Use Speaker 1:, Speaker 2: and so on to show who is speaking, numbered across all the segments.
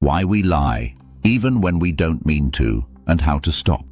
Speaker 1: why we lie, even when we don't mean to, and how to stop.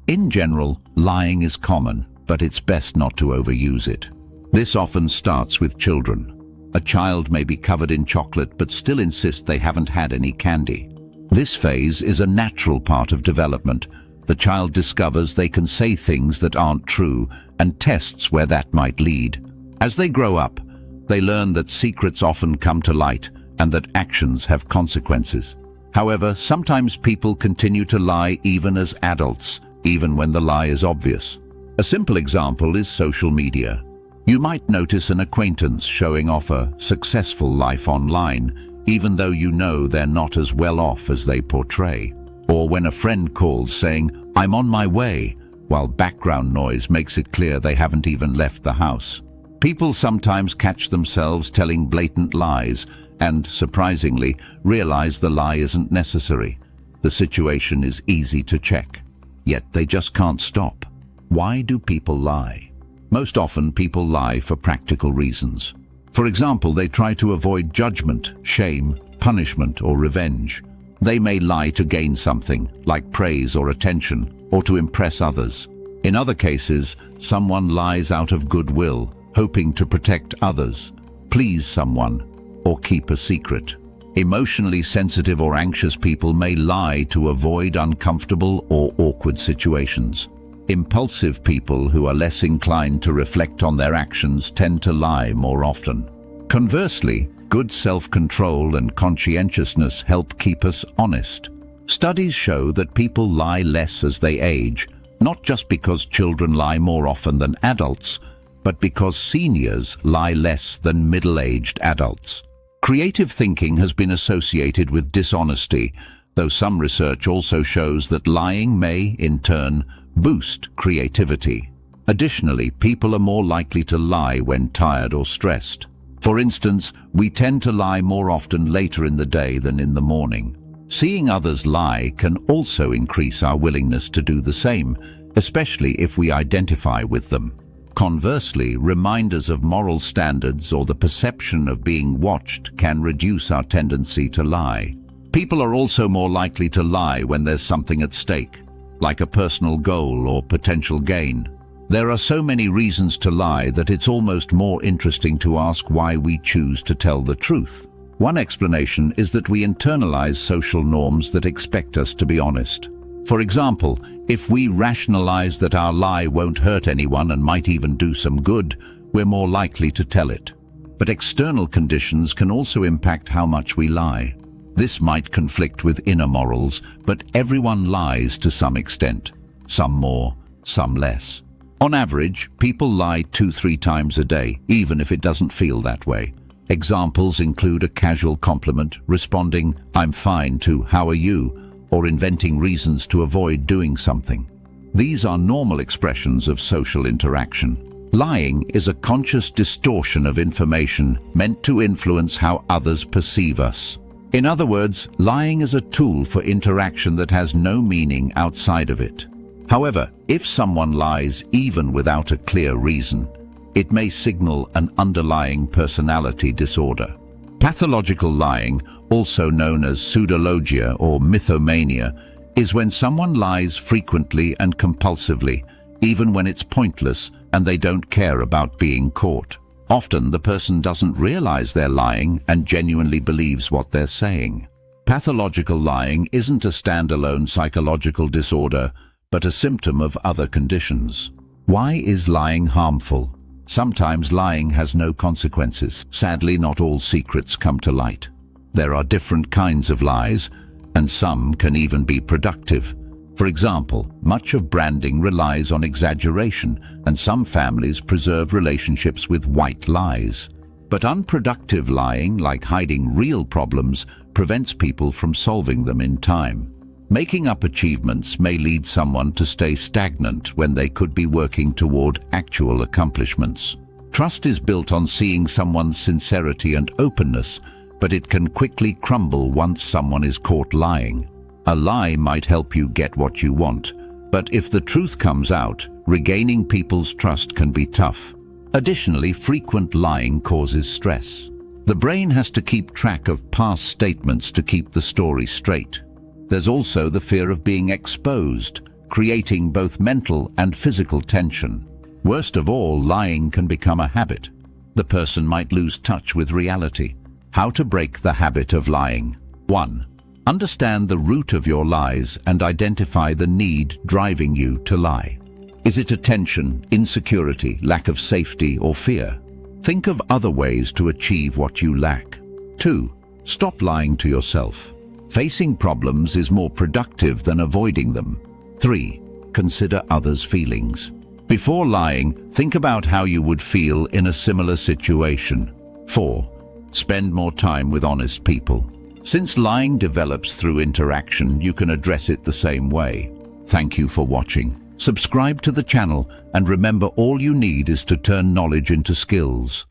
Speaker 1: In general, lying is common, but it's best not to overuse it. This often starts with children. A child may be covered in chocolate but still insist they haven't had any candy. This phase is a natural part of development. The child discovers they can say things that aren't true and tests where that might lead. As they grow up, they learn that secrets often come to light and that actions have consequences. However, sometimes people continue to lie even as adults, even when the lie is obvious. A simple example is social media. You might notice an acquaintance showing off a successful life online, even though you know they're not as well off as they portray. Or when a friend calls saying, "I'm on my way," while background noise makes it clear they haven't even left the house. People sometimes catch themselves telling blatant lies and, surprisingly, realize the lie isn't necessary. The situation is easy to check. Yet they just can't stop. Why do people lie? Most often people lie for practical reasons. For example, they try to avoid judgment, shame, punishment, or revenge. They may lie to gain something, like praise or attention, or to impress others. In other cases, someone lies out of goodwill, hoping to protect others, please someone, or keep a secret. Emotionally sensitive or anxious people may lie to avoid uncomfortable or awkward situations. Impulsive people who are less inclined to reflect on their actions tend to lie more often. Conversely, good self-control and conscientiousness help keep us honest. Studies show that people lie less as they age, not just because children lie more often than adults, but because seniors lie less than middle-aged adults. Creative thinking has been associated with dishonesty, though some research also shows that lying may, in turn, boost creativity. Additionally, people are more likely to lie when tired or stressed. For instance, we tend to lie more often later in the day than in the morning. Seeing others lie can also increase our willingness to do the same, especially if we identify with them. Conversely, reminders of moral standards or the perception of being watched can reduce our tendency to lie. People are also more likely to lie when there's something at stake, like a personal goal or potential gain. There are so many reasons to lie that it's almost more interesting to ask why we choose to tell the truth. One explanation is that we internalize social norms that expect us to be honest. For example, if we rationalize that our lie won't hurt anyone and might even do some good, we're more likely to tell it. But external conditions can also impact how much we lie. This might conflict with inner morals, but everyone lies to some extent. Some more, some less. On average, people lie 2-3 times a day, even if it doesn't feel that way. Examples include a casual compliment, responding, "I'm fine," to "How are you?" or inventing reasons to avoid doing something. These are normal expressions of social interaction. Lying is a conscious distortion of information meant to influence how others perceive us. In other words, lying is a tool for interaction that has no meaning outside of it. However, if someone lies even without a clear reason, it may signal an underlying personality disorder. Pathological lying, also known as pseudologia or mythomania, is when someone lies frequently and compulsively, even when it's pointless and they don't care about being caught. Often the person doesn't realize they're lying and genuinely believes what they're saying. Pathological lying isn't a standalone psychological disorder, but a symptom of other conditions. Why is lying harmful? Sometimes lying has no consequences. Sadly, not all secrets come to light. There are different kinds of lies, and some can even be productive. For example, much of branding relies on exaggeration, and some families preserve relationships with white lies. But unproductive lying, like hiding real problems, prevents people from solving them in time. Making up achievements may lead someone to stay stagnant when they could be working toward actual accomplishments. Trust is built on seeing someone's sincerity and openness, but it can quickly crumble once someone is caught lying. A lie might help you get what you want, but if the truth comes out, regaining people's trust can be tough. Additionally, frequent lying causes stress. The brain has to keep track of past statements to keep the story straight. There's also the fear of being exposed, creating both mental and physical tension. Worst of all, lying can become a habit. The person might lose touch with reality. How to break the habit of lying. 1. Understand the root of your lies and identify the need driving you to lie. Is it attention, insecurity, lack of safety, or fear? Think of other ways to achieve what you lack. 2. Stop lying to yourself. Facing problems is more productive than avoiding them. 3. Consider others' feelings. Before lying, think about how you would feel in a similar situation. 4. Spend more time with honest people. Since lying develops through interaction, you can address it the same way. Thank you for watching. Subscribe to the channel and remember, all you need is to turn knowledge into skills.